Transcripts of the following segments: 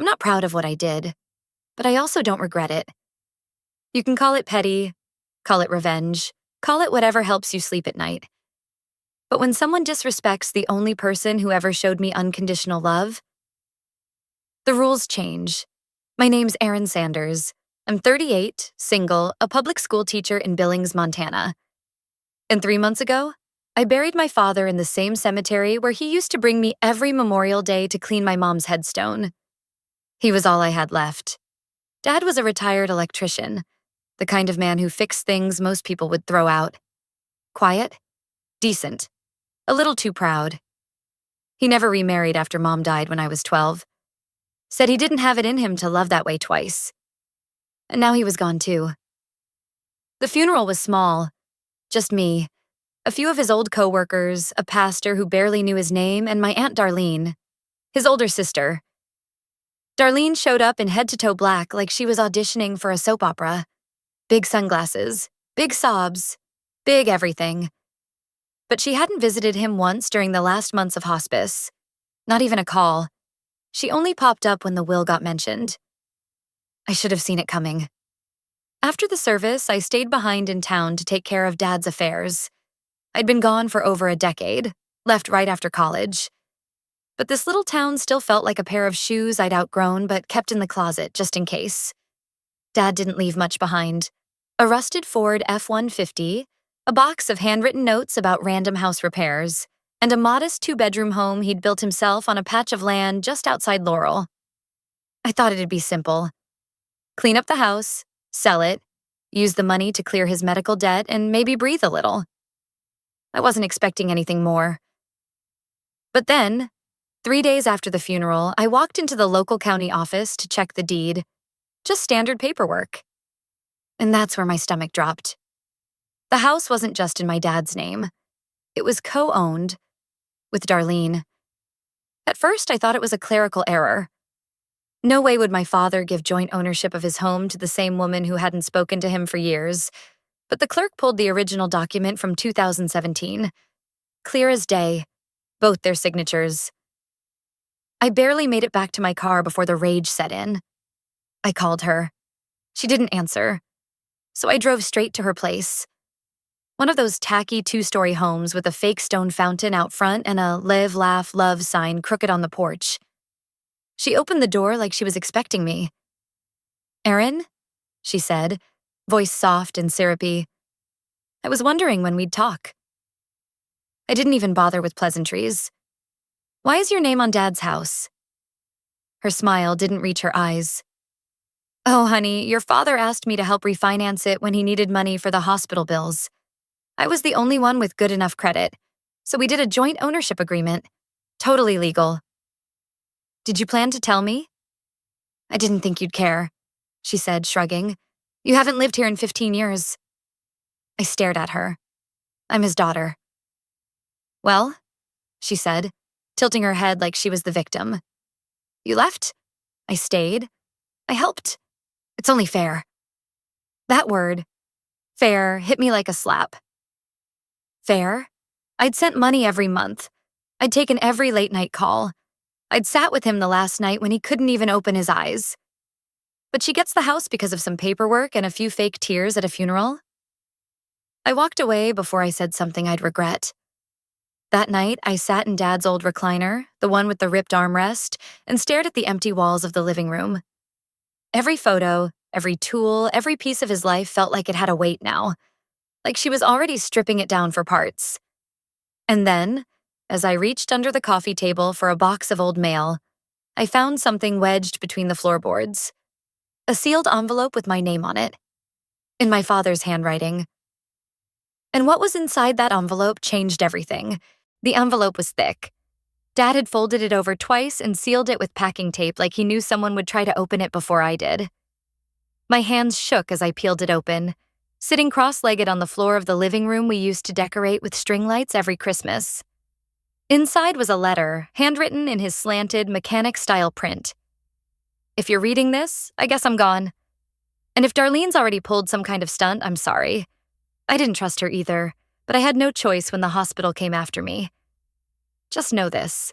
I'm not proud of what I did, but I also don't regret it. You can call it petty, call it revenge, call it whatever helps you sleep at night. But when someone disrespects the only person who ever showed me unconditional love, the rules change. My name's Erin Sanders. I'm 38, single, a public school teacher in Billings, Montana. And 3 months ago, I buried my father in the same cemetery where he used to bring me every Memorial Day to clean my mom's headstone. He was all I had left. Dad was a retired electrician, the kind of man who fixed things most people would throw out. Quiet, decent, a little too proud. He never remarried after Mom died when I was 12. Said he didn't have it in him to love that way twice. And now he was gone too. The funeral was small, just me, a few of his old coworkers, a pastor who barely knew his name, and my Aunt Darlene, his older sister. Darlene showed up in head-to-toe black like she was auditioning for a soap opera. Big sunglasses, big sobs, big everything. But she hadn't visited him once during the last months of hospice. Not even a call. She only popped up when the will got mentioned. I should have seen it coming. After the service, I stayed behind in town to take care of Dad's affairs. I'd been gone for over a decade, left right after college. But this little town still felt like a pair of shoes I'd outgrown but kept in the closet just in case. Dad didn't leave much behind. A rusted Ford F-150, a box of handwritten notes about random house repairs, and a modest 2-bedroom home he'd built himself on a patch of land just outside Laurel. I thought it'd be simple. Clean up the house, sell it, use the money to clear his medical debt, and maybe breathe a little. I wasn't expecting anything more. But then, 3 days after the funeral, I walked into the local county office to check the deed. Just standard paperwork. And that's where my stomach dropped. The house wasn't just in my dad's name. It was co-owned with Darlene. At first, I thought it was a clerical error. No way would my father give joint ownership of his home to the same woman who hadn't spoken to him for years. But the clerk pulled the original document from 2017. Clear as day, both their signatures. I barely made it back to my car before the rage set in. I called her. She didn't answer. So I drove straight to her place. One of those tacky 2-story homes with a fake stone fountain out front and a live, laugh, love sign crooked on the porch. She opened the door like she was expecting me. "Erin?" she said, voice soft and syrupy. I was wondering when we'd talk. I didn't even bother with pleasantries. "Why is your name on Dad's house?" Her smile didn't reach her eyes. "Oh, honey, your father asked me to help refinance it when he needed money for the hospital bills. I was the only one with good enough credit, so we did a joint ownership agreement. Totally legal." "Did you plan to tell me?" "I didn't think you'd care," she said, shrugging. "You haven't lived here in 15 years. I stared at her. "I'm his daughter." "Well," she said, tilting her head like she was the victim. "You left. I stayed. I helped. It's only fair." That word, fair, hit me like a slap. Fair? I'd sent money every month. I'd taken every late-night call. I'd sat with him the last night when he couldn't even open his eyes. But she gets the house because of some paperwork and a few fake tears at a funeral? I walked away before I said something I'd regret. That night, I sat in Dad's old recliner, the one with the ripped armrest, and stared at the empty walls of the living room. Every photo, every tool, every piece of his life felt like it had a weight now, like she was already stripping it down for parts. And then, as I reached under the coffee table for a box of old mail, I found something wedged between the floorboards. A sealed envelope with my name on it, in my father's handwriting. And what was inside that envelope changed everything. The envelope was thick. Dad had folded it over twice and sealed it with packing tape like he knew someone would try to open it before I did. My hands shook as I peeled it open, sitting cross-legged on the floor of the living room we used to decorate with string lights every Christmas. Inside was a letter, handwritten in his slanted, mechanic-style print. "If you're reading this, I guess I'm gone. And if Darlene's already pulled some kind of stunt, I'm sorry. I didn't trust her either, but I had no choice when the hospital came after me. Just know this.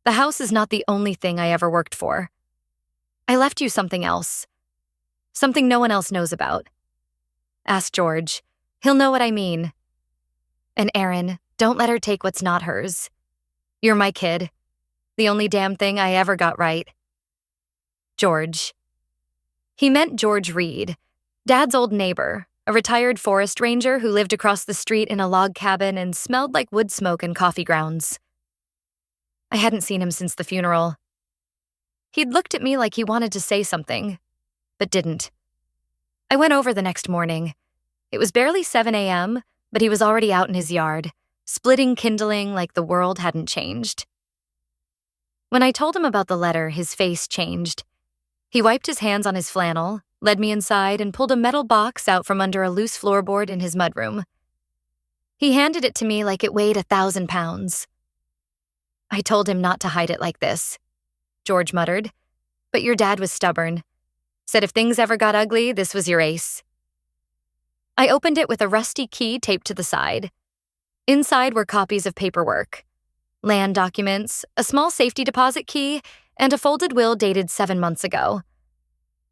The house is not the only thing I ever worked for. I left you something else. Something no one else knows about. Ask George. He'll know what I mean. And Erin, don't let her take what's not hers. You're my kid. The only damn thing I ever got right. George. He meant George Reed, Dad's old neighbor, a retired forest ranger who lived across the street in a log cabin and smelled like wood smoke and coffee grounds. I hadn't seen him since the funeral. He'd looked at me like he wanted to say something, but didn't. I went over the next morning. It was barely 7 a.m., but he was already out in his yard, splitting kindling like the world hadn't changed. When I told him about the letter, his face changed. He wiped his hands on his flannel, led me inside, and pulled a metal box out from under a loose floorboard in his mudroom. He handed it to me like it weighed 1,000 pounds. I told him not to hide it like this, George muttered, but your dad was stubborn. Said if things ever got ugly, this was your ace. I opened it with a rusty key taped to the side. Inside were copies of paperwork, land documents, a small safety deposit key, and a folded will dated 7 months ago.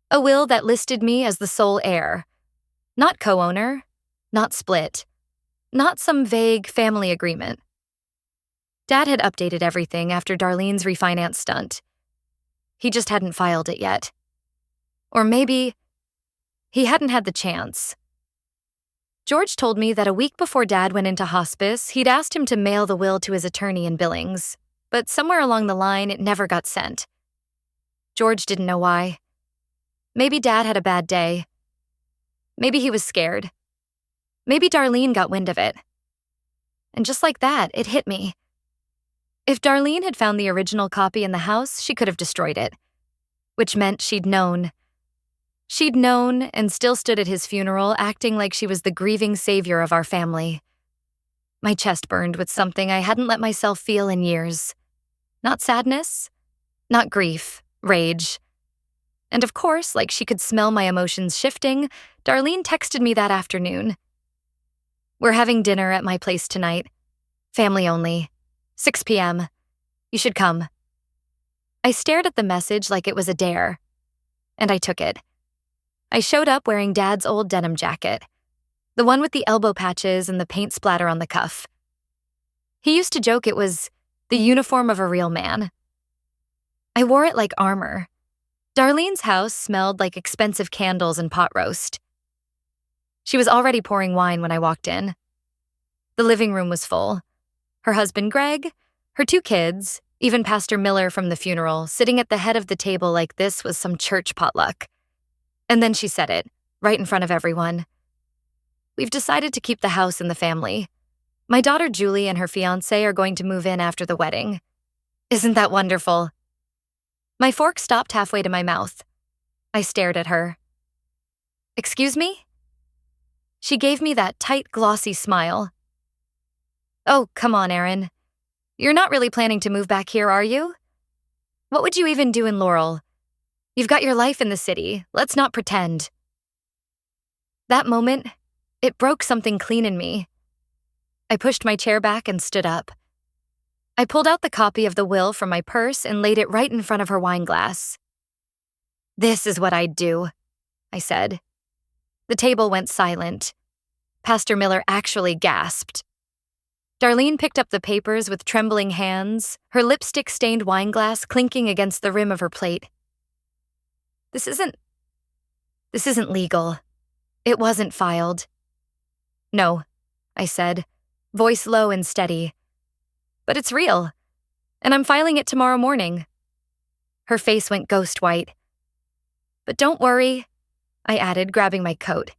A will that listed me as the sole heir. Not co-owner, not split, not some vague family agreement. Dad had updated everything after Darlene's refinance stunt. He just hadn't filed it yet. Or maybe he hadn't had the chance. George told me that a week before Dad went into hospice, he'd asked him to mail the will to his attorney in Billings, but somewhere along the line, it never got sent. George didn't know why. Maybe Dad had a bad day. Maybe he was scared. Maybe Darlene got wind of it. And just like that, it hit me. If Darlene had found the original copy in the house, she could have destroyed it, which meant she'd known. She'd known and still stood at his funeral, acting like she was the grieving savior of our family. My chest burned with something I hadn't let myself feel in years. Not sadness, not grief, rage. And of course, like she could smell my emotions shifting, Darlene texted me that afternoon. We're having dinner at my place tonight. Family only. 6 p.m. You should come. I stared at the message like it was a dare, and I took it. I showed up wearing Dad's old denim jacket, the one with the elbow patches and the paint splatter on the cuff. He used to joke it was the uniform of a real man. I wore it like armor. Darlene's house smelled like expensive candles and pot roast. She was already pouring wine when I walked in. The living room was full. Her husband Greg, her 2 kids, even Pastor Miller from the funeral, sitting at the head of the table like this was some church potluck. And then she said it, right in front of everyone. We've decided to keep the house in the family. My daughter Julie and her fiancé are going to move in after the wedding. Isn't that wonderful? My fork stopped halfway to my mouth. I stared at her. Excuse me? She gave me that tight, glossy smile. Oh, come on, Erin. You're not really planning to move back here, are you? What would you even do in Laurel? You've got your life in the city. Let's not pretend. That moment, it broke something clean in me. I pushed my chair back and stood up. I pulled out the copy of the will from my purse and laid it right in front of her wine glass. This is what I'd do, I said. The table went silent. Pastor Miller actually gasped. Darlene picked up the papers with trembling hands, her lipstick-stained wine glass clinking against the rim of her plate. This isn't legal. It wasn't filed. No, I said, voice low and steady. But it's real, and I'm filing it tomorrow morning. Her face went ghost white. But don't worry, I added, grabbing my coat.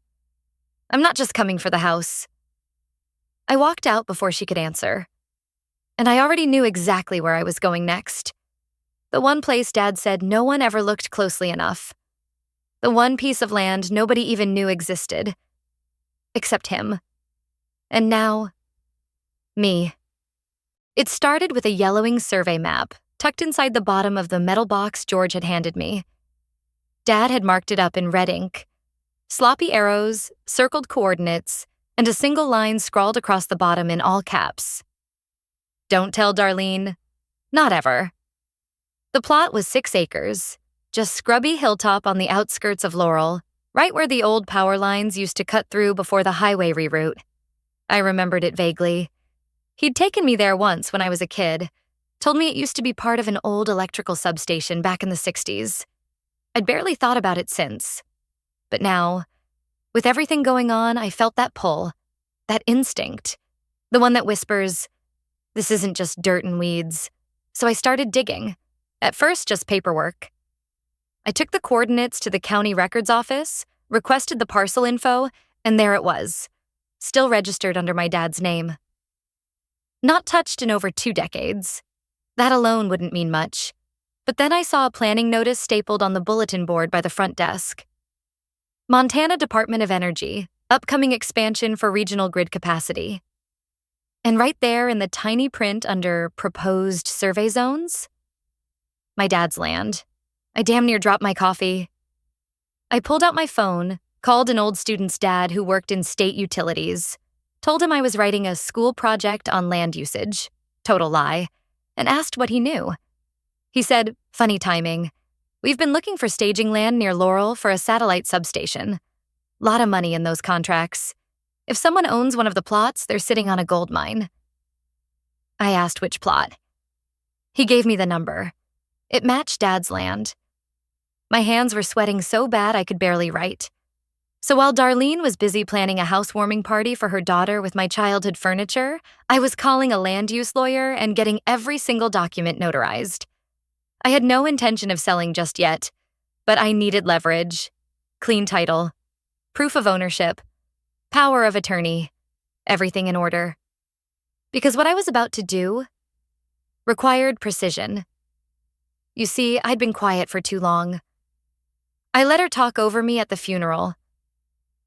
I'm not just coming for the house. I walked out before she could answer. And I already knew exactly where I was going next. The one place Dad said no one ever looked closely enough. The one piece of land nobody even knew existed. Except him. And now, me. It started with a yellowing survey map, tucked inside the bottom of the metal box George had handed me. Dad had marked it up in red ink. Sloppy arrows, circled coordinates, and a single line scrawled across the bottom in all caps. Don't tell Darlene. Not ever. The plot was 6 acres, just scrubby hilltop on the outskirts of Laurel, right where the old power lines used to cut through before the highway reroute. I remembered it vaguely. He'd taken me there once when I was a kid, told me it used to be part of an old electrical substation back in the 60s. I'd barely thought about it since. But now, with everything going on, I felt that pull, that instinct, the one that whispers, "This isn't just dirt and weeds." So I started digging. At first, just paperwork. I took the coordinates to the county records office, requested the parcel info, and there it was, still registered under my dad's name. Not touched in over 2 decades. That alone wouldn't mean much. But then I saw a planning notice stapled on the bulletin board by the front desk. Montana Department of Energy, upcoming expansion for regional grid capacity. And right there in the tiny print under proposed survey zones, my dad's land. I damn near dropped my coffee. I pulled out my phone, called an old student's dad who worked in state utilities, told him I was writing a school project on land usage, total lie, and asked what he knew. He said, "Funny timing. We've been looking for staging land near Laurel for a satellite substation. Lot of money in those contracts. If someone owns one of the plots, they're sitting on a gold mine." I asked which plot. He gave me the number. It matched Dad's land. My hands were sweating so bad I could barely write. So while Darlene was busy planning a housewarming party for her daughter with my childhood furniture, I was calling a land use lawyer and getting every single document notarized. I had no intention of selling just yet, but I needed leverage, clean title, proof of ownership, power of attorney, everything in order. Because what I was about to do required precision. You see, I'd been quiet for too long. I let her talk over me at the funeral.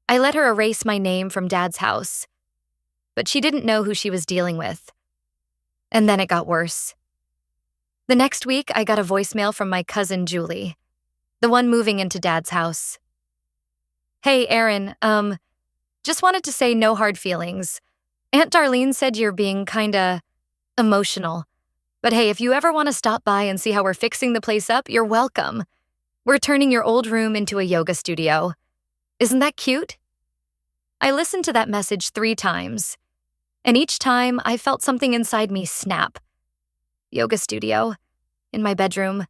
I let her erase my name from Dad's house. But she didn't know who she was dealing with. And then it got worse. The next week, I got a voicemail from my cousin Julie, the one moving into Dad's house. "Hey, Aaron, just wanted to say no hard feelings. Aunt Darlene said you're being kinda emotional. But hey, if you ever want to stop by and see how we're fixing the place up, you're welcome. We're turning your old room into a yoga studio. Isn't that cute?" I listened to that message 3 times, and each time I felt something inside me snap. Yoga studio, in my bedroom,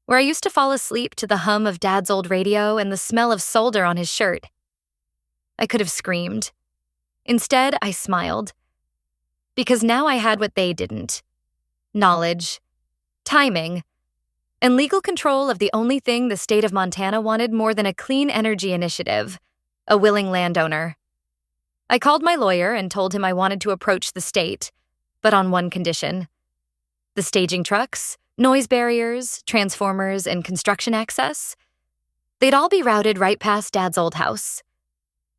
where I used to fall asleep to the hum of Dad's old radio and the smell of solder on his shirt. I could have screamed. Instead, I smiled. Because now I had what they didn't. Knowledge, timing, and legal control of the only thing the state of Montana wanted more than a clean energy initiative, a willing landowner. I called my lawyer and told him I wanted to approach the state, but on one condition. The staging trucks, noise barriers, transformers, and construction access, they'd all be routed right past Dad's old house,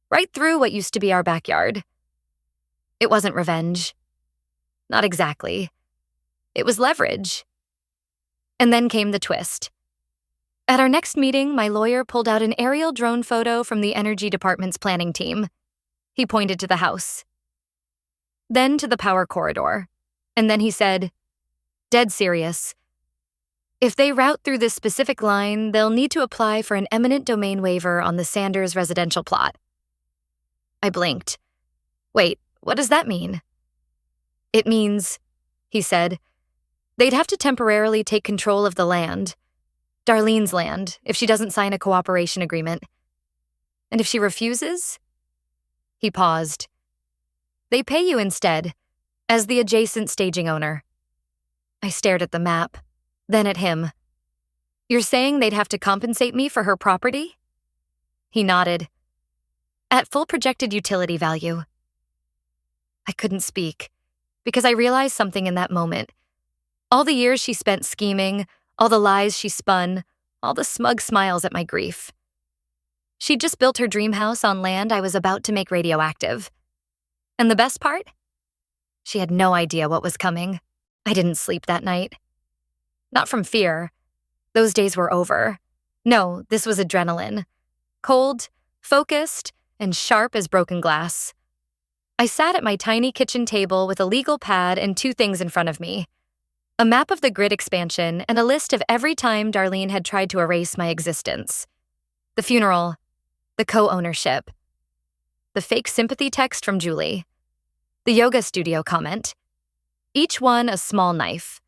right through what used to be our backyard. It wasn't revenge. Not exactly. It was leverage. And then came the twist. At our next meeting, my lawyer pulled out an aerial drone photo from the Energy Department's planning team. He pointed to the house. Then to the power corridor. And then he said, "Dead serious. If they route through this specific line, they'll need to apply for an eminent domain waiver on the Sanders residential plot." I blinked. "Wait, what does that mean?" "It means," he said, "they'd have to temporarily take control of the land, Darlene's land, if she doesn't sign a cooperation agreement. And if she refuses?" He paused. "They pay you instead, as the adjacent staging owner." I stared at the map, then at him. "You're saying they'd have to compensate me for her property?" He nodded. "At full projected utility value." I couldn't speak, because I realized something in that moment. All the years she spent scheming, all the lies she spun, all the smug smiles at my grief. She'd just built her dream house on land I was about to make radioactive. And the best part? She had no idea what was coming. I didn't sleep that night. Not from fear. Those days were over. No, this was adrenaline. Cold, focused, and sharp as broken glass. I sat at my tiny kitchen table with a legal pad and 2 things in front of me. a map of the grid expansion, and a list of every time Darlene had tried to erase my existence. The funeral, the co-ownership, the fake sympathy text from Julie, the yoga studio comment. Each one a small knife.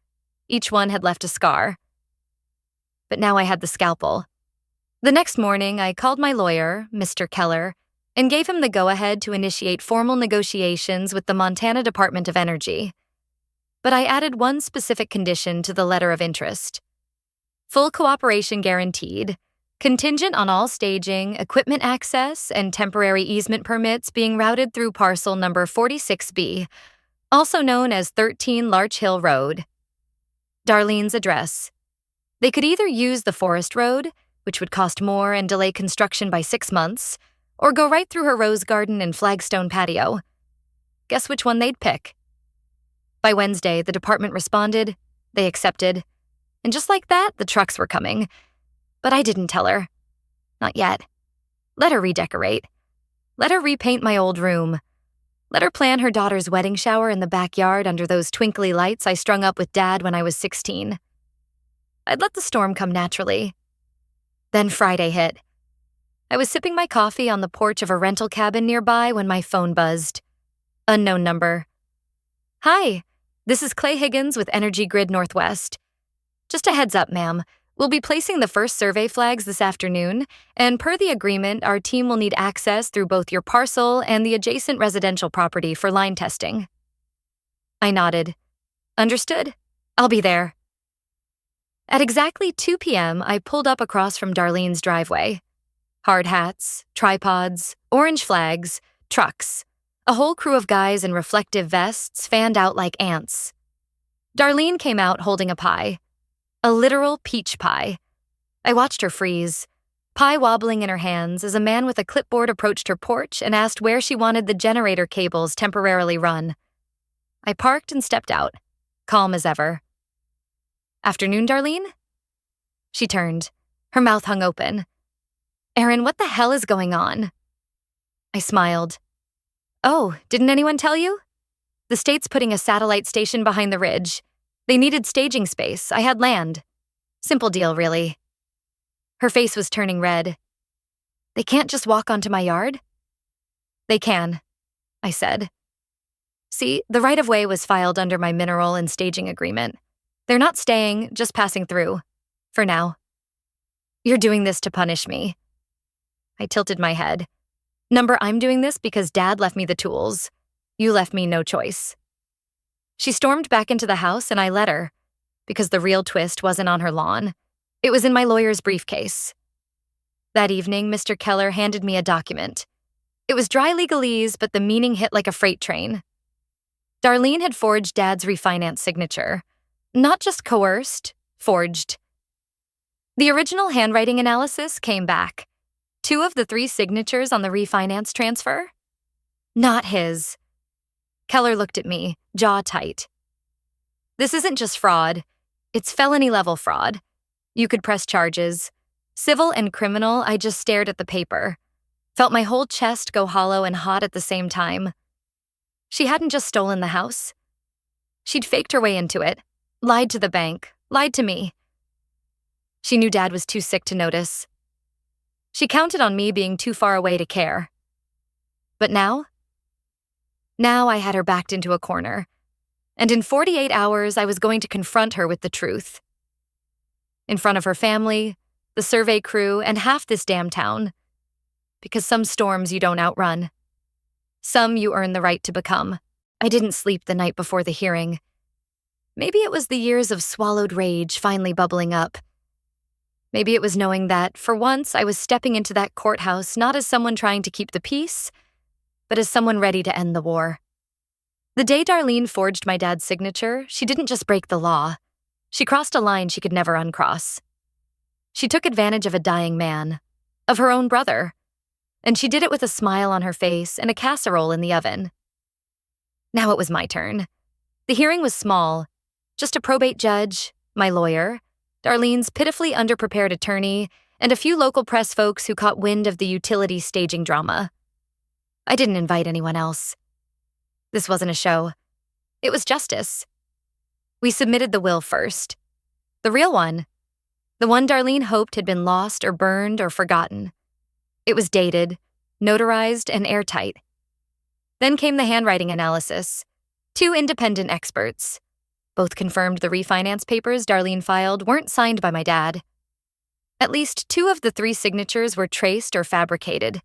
Each one had left a scar. But now I had the scalpel. The next morning, I called my lawyer, Mr. Keller, and gave him the go-ahead to initiate formal negotiations with the Montana Department of Energy. But I added one specific condition to the letter of interest. Full cooperation guaranteed, contingent on all staging, equipment access, and temporary easement permits being routed through parcel number 46B, also known as 13 Larch Hill Road. Darlene's address. They could either use the forest road, which would cost more and delay construction by 6 months, or go right through her rose garden and flagstone patio. Guess which one they'd pick. By Wednesday, the department responded, they accepted, and just like that, the trucks were coming. But I didn't tell her. Not yet. Let her redecorate. Let her repaint my old room. Let her plan her daughter's wedding shower in the backyard under those twinkly lights I strung up with Dad when I was 16. I'd let the storm come naturally. Then Friday hit. I was sipping my coffee on the porch of a rental cabin nearby when my phone buzzed. Unknown number. Hi, this is Clay Higgins with Energy Grid Northwest. Just a heads up, ma'am. We'll be placing the first survey flags this afternoon, and per the agreement, our team will need access through both your parcel and the adjacent residential property for line testing. I nodded. Understood. I'll be there. At exactly 2 p.m., I pulled up across from Darlene's driveway. Hard hats, tripods, orange flags, trucks. A whole crew of guys in reflective vests fanned out like ants. Darlene came out holding a pie. A literal peach pie. I watched her freeze, pie wobbling in her hands as a man with a clipboard approached her porch and asked where she wanted the generator cables temporarily run. I parked and stepped out, calm as ever. Afternoon, Darlene? She turned. Her mouth hung open. Erin, what the hell is going on? I smiled. Oh, didn't anyone tell you? The state's putting a satellite station behind the ridge. They needed staging space. I had land. Simple deal, really. Her face was turning red. They can't just walk onto my yard? They can, I said. See, the right-of-way was filed under my mineral and staging agreement. They're not staying, just passing through. For now. You're doing this to punish me. I tilted my head. Number, I'm doing this because Dad left me the tools. You left me no choice. She stormed back into the house and I let her, because the real twist wasn't on her lawn. It was in my lawyer's briefcase. That evening, Mr. Keller handed me a document. It was dry legalese, but the meaning hit like a freight train. Darlene had forged Dad's refinance signature. Not just coerced, forged. The original handwriting analysis came back. 2 of the 3 signatures on the refinance transfer? Not his. Keller looked at me, jaw tight. This isn't just fraud. It's felony-level fraud. You could press charges. Civil and criminal, I just stared at the paper. Felt my whole chest go hollow and hot at the same time. She hadn't just stolen the house. She'd faked her way into it, lied to the bank, lied to me. She knew Dad was too sick to notice. She counted on me being too far away to care. But now? Now I had her backed into a corner. And in 48 hours, I was going to confront her with the truth. In front of her family, the survey crew, and half this damn town. Because some storms you don't outrun. Some you earn the right to become. I didn't sleep the night before the hearing. Maybe it was the years of swallowed rage finally bubbling up. Maybe it was knowing that, for once, I was stepping into that courthouse not as someone trying to keep the peace, but as someone ready to end the war. The day Darlene forged my dad's signature, she didn't just break the law. She crossed a line she could never uncross. She took advantage of a dying man, of her own brother, and she did it with a smile on her face and a casserole in the oven. Now it was my turn. The hearing was small, just a probate judge, my lawyer, Darlene's pitifully underprepared attorney, and a few local press folks who caught wind of the utility staging drama. I didn't invite anyone else. This wasn't a show. It was justice. We submitted the will first. The real one. The one Darlene hoped had been lost or burned or forgotten. It was dated, notarized, and airtight. Then came the handwriting analysis. 2 independent experts. Both confirmed the refinance papers Darlene filed weren't signed by my dad. At least 2 of the 3 signatures were traced or fabricated.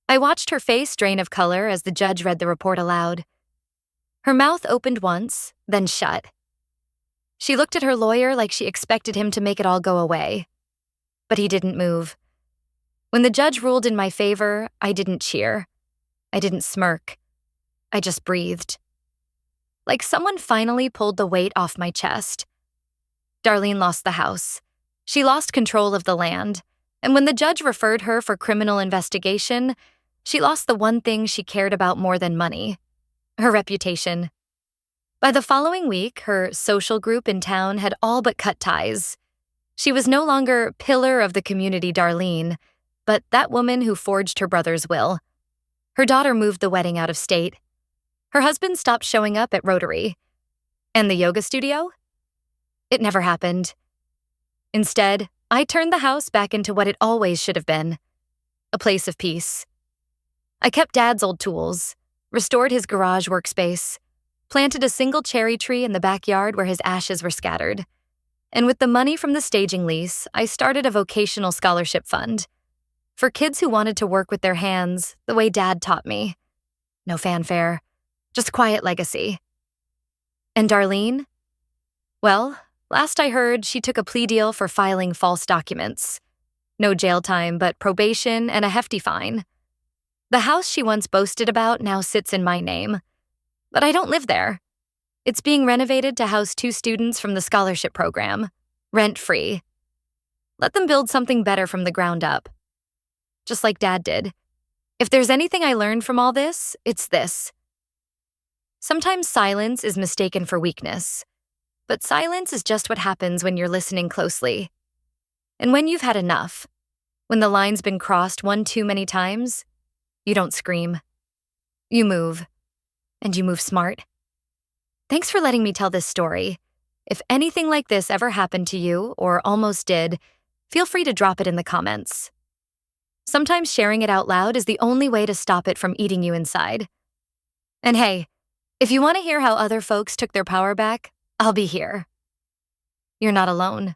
I watched her face drain of color as the judge read the report aloud. Her mouth opened once, then shut. She looked at her lawyer like she expected him to make it all go away. But he didn't move. When the judge ruled in my favor, I didn't cheer. I didn't smirk. I just breathed. Like someone finally pulled the weight off my chest. Darlene lost the house. She lost control of the land. And when the judge referred her for criminal investigation, she lost the one thing she cared about more than money: her reputation. By the following week, her social group in town had all but cut ties. She was no longer pillar of the community Darlene, but that woman who forged her brother's will. Her daughter moved the wedding out of state. Her husband stopped showing up at Rotary. And the yoga studio? It never happened. Instead, I turned the house back into what it always should have been: a place of peace. I kept Dad's old tools, restored his garage workspace, planted a single cherry tree in the backyard where his ashes were scattered. And with the money from the staging lease, I started a vocational scholarship fund for kids who wanted to work with their hands the way Dad taught me. No fanfare, just quiet legacy. And Darlene? Well, last I heard, she took a plea deal for filing false documents. No jail time, but probation and a hefty fine. The house she once boasted about now sits in my name. But I don't live there. It's being renovated to house 2 students from the scholarship program, rent-free. Let them build something better from the ground up. Just like Dad did. If there's anything I learned from all this, it's this. Sometimes silence is mistaken for weakness. But silence is just what happens when you're listening closely. And when you've had enough, when the line's been crossed one too many times, you don't scream. You move. And you move smart. Thanks for letting me tell this story. If anything like this ever happened to you, or almost did, feel free to drop it in the comments. Sometimes sharing it out loud is the only way to stop it from eating you inside. And hey, if you want to hear how other folks took their power back, I'll be here. You're not alone.